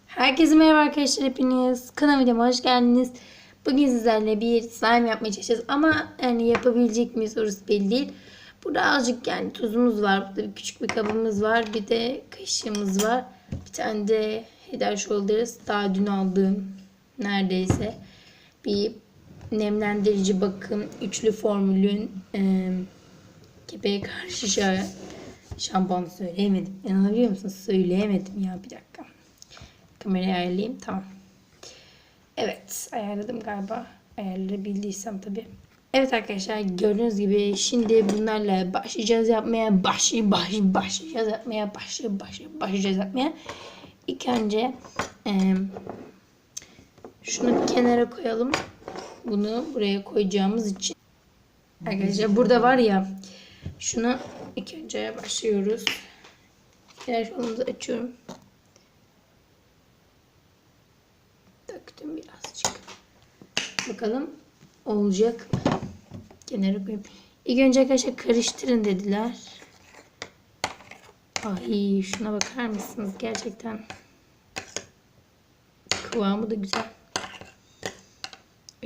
Herkese merhaba arkadaşlar, hepiniz kanalıma videoma hoş geldiniz. Bugün sizlerle bir slime yapmaya çalışacağız ama yani yapabilecek miyiz orası belli değil. Burada azıcık yani tuzumuz var. Burada küçük bir kabımız var. Bir de kaşığımız var. Bir tane de Head and Shoulders, daha dün aldığım neredeyse bir nemlendirici bakım üçlü formülün kepeğe karşı şampuan söyleyemedim. İnanabiliyor musunuz? Söyleyemedim ya, bir dakika. Kamerayı ayarlayayım. Tamam. Evet. Ayarladım galiba. Ayarlayabildiysem tabii. Evet arkadaşlar, gördüğünüz gibi şimdi bunlarla başlayacağız yapmaya. Başlayacağız yapmaya. İlk önce şunu bir kenara koyalım. Bunu buraya koyacağımız için. Arkadaşlar burada var ya, şunu ilk önce başlıyoruz. Telefonumuzu açıyorum. Döktüm birazcık. Bakalım olacak mı? Kenara koyayım. İlk önce arkadaşlar karıştırın dediler. Ay şuna bakar mısınız? Gerçekten kıvamı da güzel.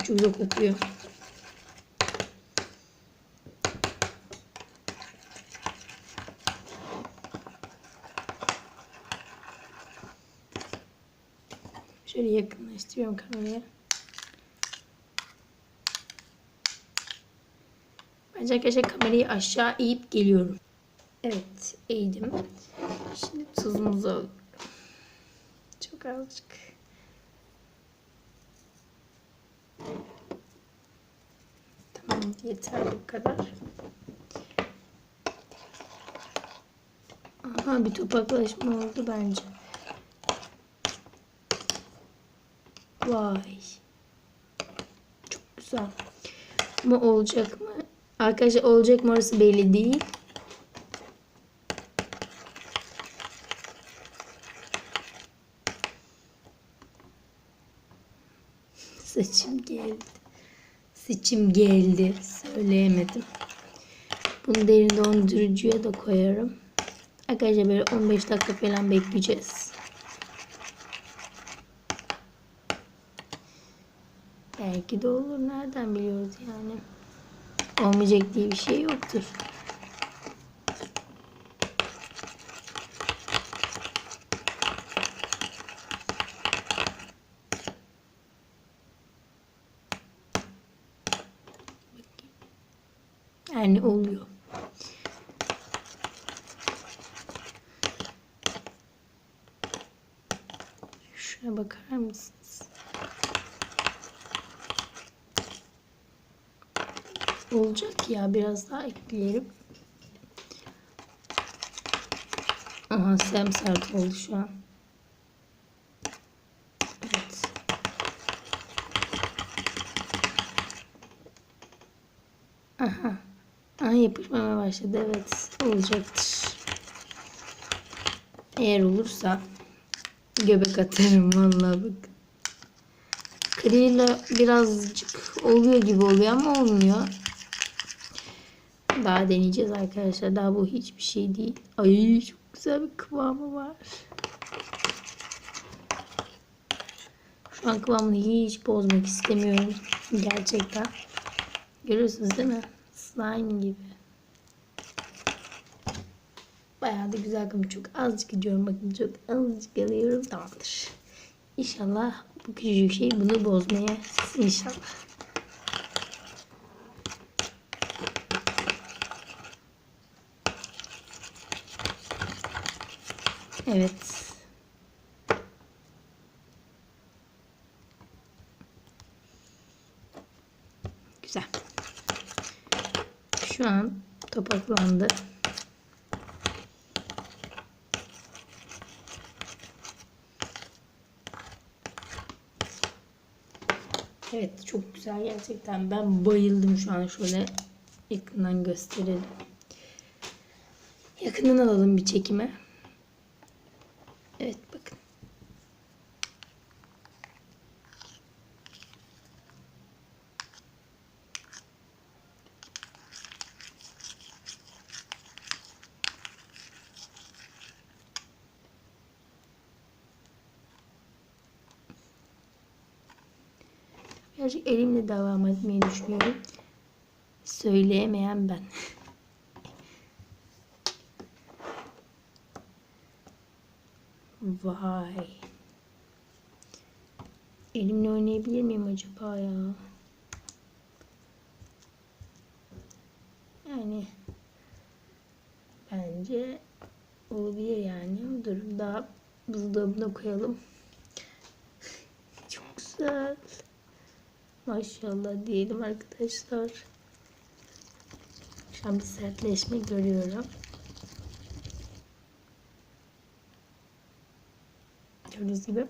Çok güzel kokuyor. Şöyle yakınlaştırıyorum kameraya. Bence arkadaşlar kamerayı aşağı eğip geliyorum. Evet, eğdim. Şimdi tuzumuzu alıyorum. Çok azıcık. Tamam, yeter bu kadar. Aha, bir topaklaşma oldu bence. Vay. Çok güzel. Ama olacak mı? Arkadaşlar olacak mı orası belli değil. Saçım geldi. Saçım geldi. Söyleyemedim. Bunu derin dondurucuya da koyarım. Arkadaşlar böyle 15 dakika falan bekleyeceğiz. Belki de olur. Nereden biliyoruz yani? Olmayacak diye bir şey yoktur. Yani oluyor. Şuna bakar mısınız? Olacak ya, biraz daha ekleyelim. Aha, semsert oldu şu an. Evet. Aha. Aha, yapışmaya başladı. Evet, olacaktır. Eğer olursa göbek atarım vallahi bak. Kriyle birazcık oluyor gibi oluyor ama olmuyor. Daha deneyeceğiz arkadaşlar. Daha bu hiçbir şey değil. Ay çok güzel bir kıvamı var. Şu an kıvamını hiç bozmak istemiyorum. Gerçekten. Görüyorsunuz değil mi? Slime gibi. Bayağı da güzel kıvamı. Çok azıcık gidiyorum. Bakın çok azıcık alıyorum. Tamamdır. İnşallah bu küçücük şey bunu bozmaya. İnşallah. Evet. Güzel. Şu an topaklandı. Evet, çok güzel gerçekten. Ben bayıldım şu an. Şöyle yakından gösterelim. Yakından alalım bir çekime. Evet bakın. Birazcık elimle devam etmeyi düşünüyorum. Söyleyemeyen ben. Vay. Elimle oynayabilir miyim acaba ya? Yani bence olabilir yani. Dur daha buzdolabına koyalım. Çok güzel. Maşallah diyelim arkadaşlar. Şu an bir sertleşme görüyorum. Gördüğünüz gibi.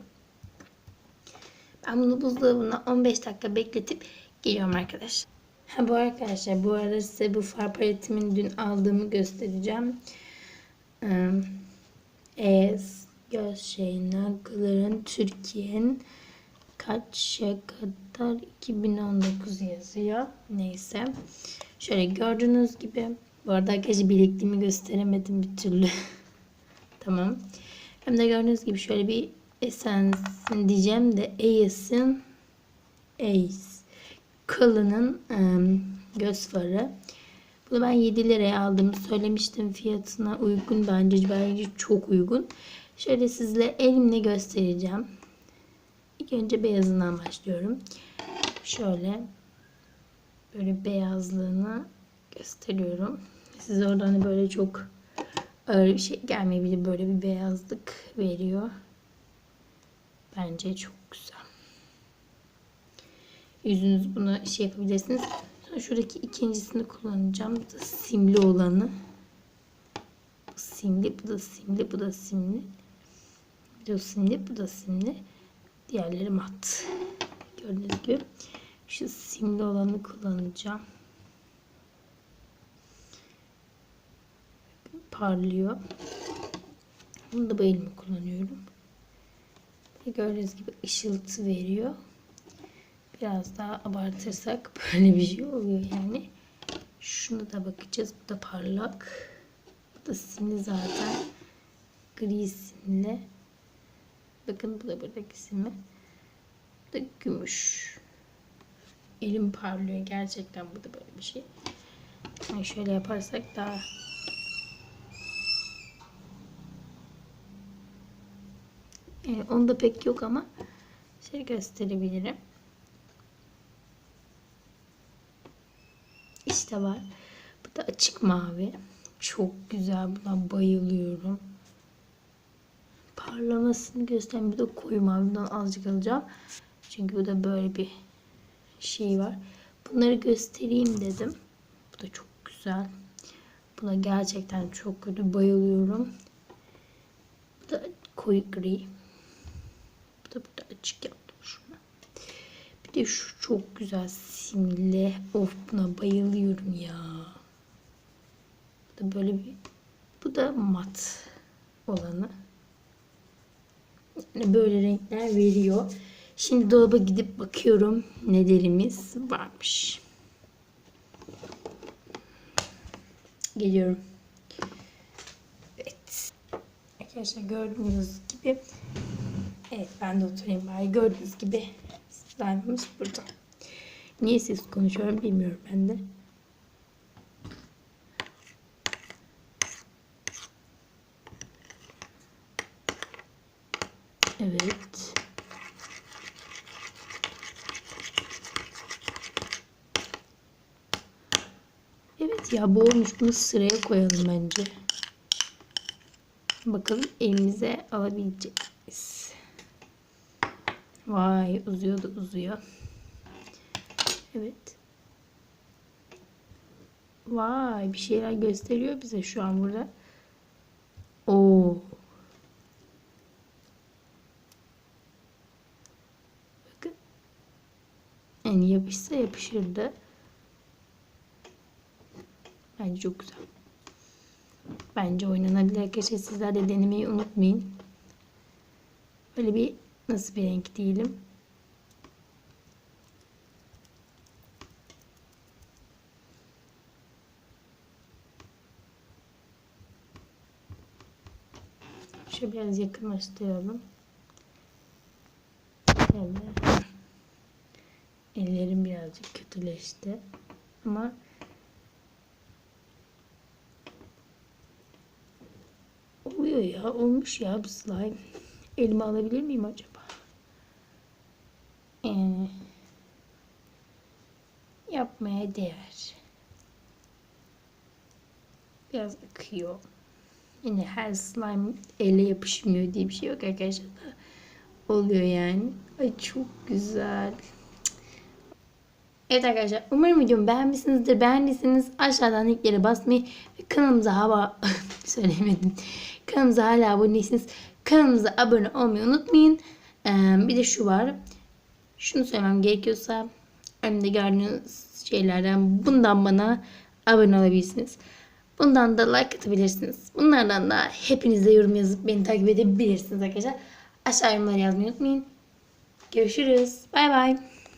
Ben bunu buzdolabına 15 dakika bekletip geliyorum arkadaşlar. Bu arkadaşlar, bu arada size bu far paletimin dün aldığımı göstereceğim. Göz noktaların Türkiye'nin kaça kadar 2019 yazıyor. Neyse. Şöyle gördüğünüz gibi. Bu arada arkadaşlar bilekliğimi gösteremedim bir türlü. Tamam. Hem de gördüğünüz gibi şöyle bir Essence'in diyeceğim de Ace Kalın'ın göz farı. Bunu ben 7 liraya aldığımı söylemiştim. Fiyatına uygun bence çok uygun. Şöyle sizle elimle göstereceğim. İlk önce beyazından başlıyorum. Şöyle böyle beyazlığını gösteriyorum. Size oradan hani böyle çok ağır bir şey gelmeyebilir. Böyle bir beyazlık veriyor. Bence çok güzel. Yüzünüz buna şey yapabilirsiniz. Sonra şuradaki ikincisini kullanacağım. Bu da simli olanı. Bu simli, bu da simli, bu da simli. Bu simli, bu da simli. Diğerleri mat. Gördüğünüz gibi. Şu simli olanı kullanacağım. Parlıyor. Bunu da bu elime kullanıyorum. Gördüğünüz gibi ışıltı veriyor. Biraz daha abartırsak böyle bir şey oluyor yani. Şunu da bakacağız. Bu da parlak. Bu da simli zaten. Gri simli. Bakın bu da buradaki simli. Bu da gümüş. Elim parlıyor. Gerçekten bu da böyle bir şey. Yani şöyle yaparsak daha yani onda pek yok ama şey gösterebilirim. İşte var. Bu da açık mavi. Çok güzel. Buna bayılıyorum. Parlamasını gösteren bir de koyu mavi. Bundan azıcık alacağım. Çünkü bu da böyle bir şey var. Bunları göstereyim dedim. Bu da çok güzel. Buna gerçekten çok kötü bayılıyorum. Bu da koyu gri. Bu da burada açık yaptım şunu. Bir de şu çok güzel simli. Of buna bayılıyorum ya. Bu da böyle bir, bu da mat olanı. Yani böyle renkler veriyor. Şimdi dolaba gidip bakıyorum nelerimiz varmış. Geliyorum. Evet. Arkadaşlar gördüğünüz gibi evet ben de oturayım bari. Gördüğünüz gibi slime'ımız burada. Niye ses konuşuyorum bilmiyorum ben de. Evet. Evet ya bu olmuş. Bunu sıraya koyalım bence. Bakalım elimize alabilecek miyiz? Vay uzuyor da uzuyor. Evet. Vay bir şeyler gösteriyor bize şu an burada. Oo. Bakın. Yani yapışsa yapışırdı. Bence çok güzel. Bence oynanabilir arkadaşlar. Sizler de denemeyi unutmayın. Böyle bir nasıl bir renk diyelim. Şöyle biraz yakınlaştıralım. Şöyle. birazcık kötüleşti. Ama oluyor ya. Olmuş ya bu slime. Elime alabilir miyim acaba? Yapmaya değer. Biraz akıyor. Yine her slime elle yapışmıyor diye bir şey yok arkadaşlar. Oluyor yani. Ay çok güzel. Evet arkadaşlar, umarım videomu beğenmişsinizdir. Beğendiyseniz aşağıdan linklere basmayı ve kanalımıza söylemedim. Kanalımıza hala abone değilseniz kanalımıza abone olmayı unutmayın. Bir de şu var. Şunu söylemem gerekiyorsa önümde gördüğünüz şeylerden bundan bana abone olabilirsiniz. Bundan da like atabilirsiniz. Bunlardan da hepiniz de yorum yazıp beni takip edebilirsiniz arkadaşlar. Aşağı yorumlara yazmayı unutmayın. Görüşürüz. Bay bay.